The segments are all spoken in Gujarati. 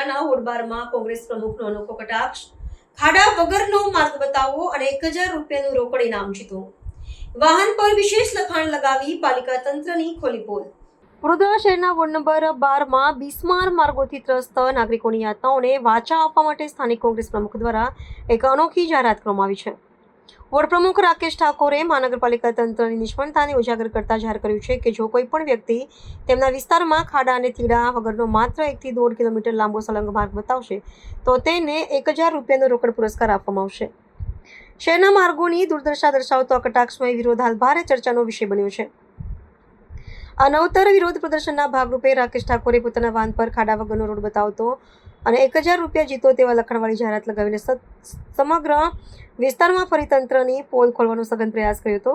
શહેરાના હોડબારમાં કોંગ્રેસ પ્રમુખનો અનોખો કટાક્ષ, ખાડા વગરનો માર્ગ બતાવવો અને 1000 રૂપિયાનું રોકડ ઇનામ જીતવું. વાહન પર વિશેષ લખાણ લગાવી પાલિકા તંત્રની ખોલી પોલ. વડોદરા શહેરના વોર્ડ નંબર 12માં બિસ્માર માર્ગોથી ત્રસ્ત નાગરિકોની યાતનાઓને વાચા આપવા માટે સ્થાનિક કોંગ્રેસ પ્રમુખ દ્વારા એક અનોખી જાહેરાત કરવામાં આવી છે. વોર્ડ પ્રમુખ રાકેશ ઠાકોરે મહાનગરપાલિકા તંત્રની નિષ્ફળતાને ઉજાગર કરતા જાહેર કર્યું છે કે જો કોઈ પણ વ્યક્તિ તેમના વિસ્તારમાં ખાડા અને થીડા વગરનો માત્ર 1 થી 1.5 કિલોમીટર લાંબો સળંગ માર્ગ બતાવશે તો તેને 1000 રૂપિયાનો રોકડ પુરસ્કાર આપવામાં આવશે. શહેરના માર્ગોની દુર્દશા દર્શાવતો આ કટાક્ષમય વિરોધ હાલ ભારે ચર્ચાનો વિષય બન્યો છે. આ નવતર વિરોધ પ્રદર્શનના ભાગરૂપે રાકેશ ઠાકોરે પોતાના વાહન પર ખાડા વગરનો રોડ બતાવતો અને 1000 રૂપિયા જીતો તેવા લખાણવાળી જાહેરાત લગાવીને સમગ્ર વિસ્તારમાં ફરી તંત્રની પોલ ખોલવાનો સઘન પ્રયાસ કર્યો હતો.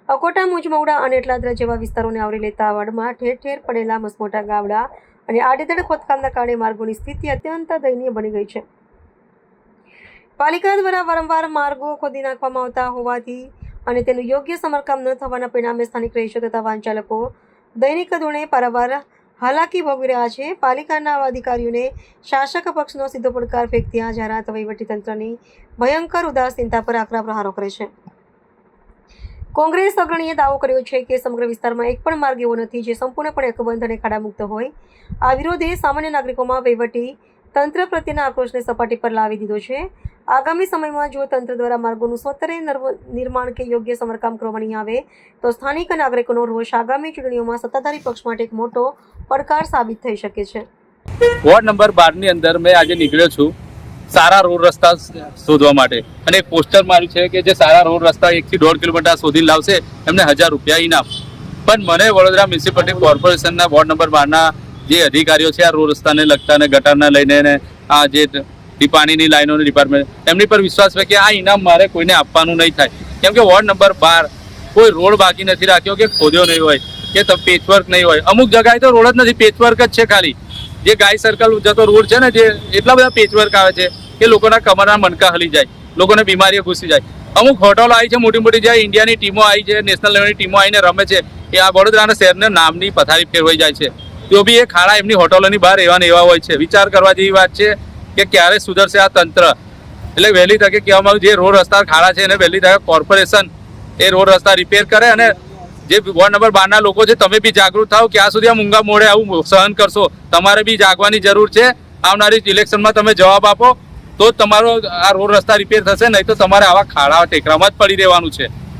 અકોટા, મુજમૌડા અને એટલાદરા જેવા વિસ્તારોને આવરી લેતા વાડમાં ઠેર ઠેર પડેલા મસમોટા ગાવડા અને આડેધડ ખોદકામના કારણે માર્ગોની સ્થિતિ અત્યંત દયનીય બની ગઈ છે. પાલિકા દ્વારા વારંવાર માર્ગો ખોદી નાખવામાં આવતા હોવાથી અને તેનું યોગ્ય સમારકામ ન થવાના પરિણામે સ્થાનિક રહીશો તથા વાહન ચાલકો દૈનિક ધોરણે પારાવાર હાલાકી ભોગવી રહ્યા છે. પાલિકાના આવા અધિકારીઓને શાસક પક્ષનો સીધો પડકાર ફેંકતી આ જાહેરાત વહીવટીતંત્રની ભયંકર ઉદાસીનતા પર આકરા પ્રહારો કરે છે. કોંગ્રેસ અગ્રણીએ દાવો કર્યો છે કે સમગ્ર વિસ્તારમાં એક પણ માર્ગ એવો નથી જે સંપૂર્ણપણે અકબંધ અને ખાડામુક્ત હોય. આ વિરોધે સામાન્ય નાગરિકોમાં વહીવટી તંત્ર પ્રત્યેના આક્રોશને સપાટી પર લાવી દીધો છે. આગામી સમયમાં જો તંત્ર દ્વારા માર્ગોનું સ્વતરે નિર્માણ કે યોગ્ય સમારકામ કરવામાં નહીં આવે તો સ્થાનિક નાગરિકોનો રોષ આગામી ચૂંટણીઓમાં સત્તાધારી પક્ષ માટે એક મોટો પડકાર સાબિત થઈ શકે છે. વોર્ડ નંબર 12 ની અંદર મેં આજે નીકળ્યો છું સારા રોડ રસ્તા શોધવા માટે અને એક પોસ્ટર માર્યું છે કે જે સારા રોડ રસ્તા 1 થી 1.5 કિલોમીટર સુધી લાવશે એમને 1000 રૂપિયા ઇનામ. પણ મને વડોદરા મ્યુનિસિપાલિટી કોર્પોરેશનના વોર્ડ નંબર 12ના જે અધિકારીઓ છે આ રોડ રસ્તાને લગતા અને ગટરના લઈને આ જે પાણીની લાઈનોની ડિપાર્ટમેન્ટ એમની પર વિશ્વાસ છે કે આ ઇનામ મારે કોઈને આપવાનું નહીં થાય. કેમ કે વોર્ડ નંબર 12 કોઈ રોડ બાકી નથી રાખ્યો કે ખોદ્યો નહીં હોય કે પેચવર્ક નહીં હોય. અમુક જગ્યાએ તો રોડ જ નથી, પેચવર્ક જ છે. ખાલી જે ગાય સર્કલ જતો રોડ છે ને જે એટલા બધા પેચવર્ક આવે છે કે લોકોના કમરના મણકા હલી જાય, લોકોને બીમારીઓ ઘૂસી જાય. અમુક હોટલો આવી છે મોટી મોટી, જ્યાં ઇન્ડિયાની ટીમો આવી છે, નેશનલ લેવલની ટીમો આવીને રમે છે. એ આ વડોદરાના શહેરના નામની પથારી ફેરવાઈ જાય છે. તો બી એ ખાડા એમની હોટલોની બહાર એવા ને એવા હોય છે. વિચાર કરવા જેવી વાત છે કે ક્યારે સુધરશે આ તંત્ર. એટલે વહેલી તકે કહેવામાં આવ્યું જે રોડ રસ્તા ખાડા છે એને વહેલી તકે કોર્પોરેશન એ રોડ રસ્તા રિપેર કરે. અને જે વોર્ડ નંબર 12ના લોકો છે તમે બી જાગૃત થાઓ. ક્યાં સુધી આ મૂંગા મોડે આવું સહન કરશો? તમારે બી જાગવાની જરૂર છે. આવનારી ઇલેક્શનમાં તમે જવાબ આપો તો જ તમારો આ રોડ રસ્તા રિપેર થશે, નહીં તો તમારે આવા ખાડા ટેકરામાં જ પડી રહેવાનું છે.